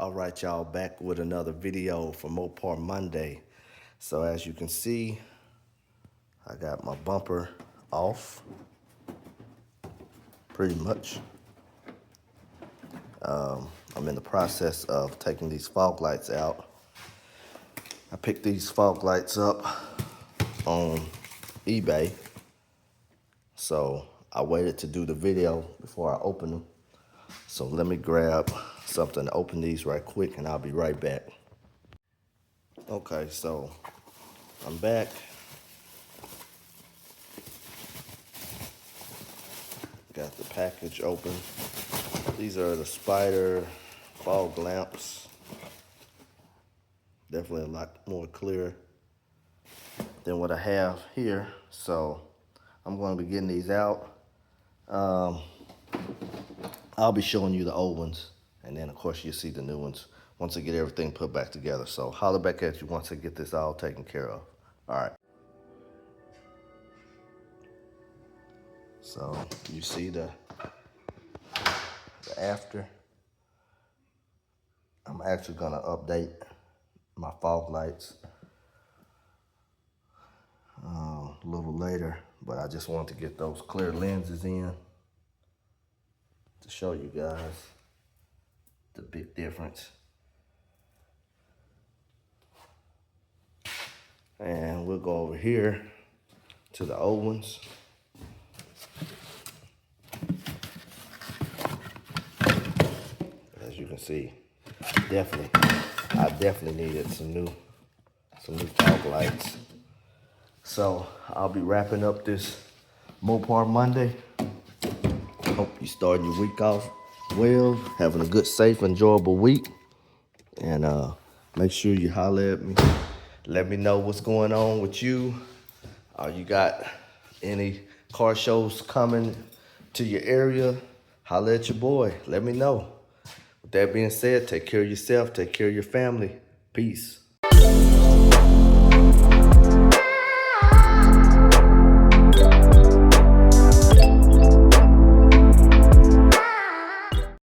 All right, y'all, back with another video for Mopar Monday. So as you can see, I got my bumper off, pretty much. I'm in the process of taking these fog lights out. I picked these fog lights up on eBay, so I waited to do the video before I open them. So let me grab something to open these right quick and I'll be right back. Okay, so I'm back. Got the package open. These are the Spider fog lamps. Definitely a lot more clear than what I have here. So I'm going to be getting these out. I'll be showing you the old ones, and then of course you'll see the new ones once I get everything put back together. So holler back at you once I get this all taken care of. All right. So you see the after. I'm actually gonna update my fog lights a little later, but I just wanted to get those clear lenses in to show you guys the big difference. And we'll go over here to the old ones. As you can see, I definitely needed some new fog lights. So I'll be wrapping up this Mopar Monday. Hope you're starting your week off well, having a good, safe, enjoyable week. And make sure you holler at me. Let me know what's going on with you. You got any car shows coming to your area? Holler at your boy. Let me know. With that being said, take care of yourself. Take care of your family. Peace.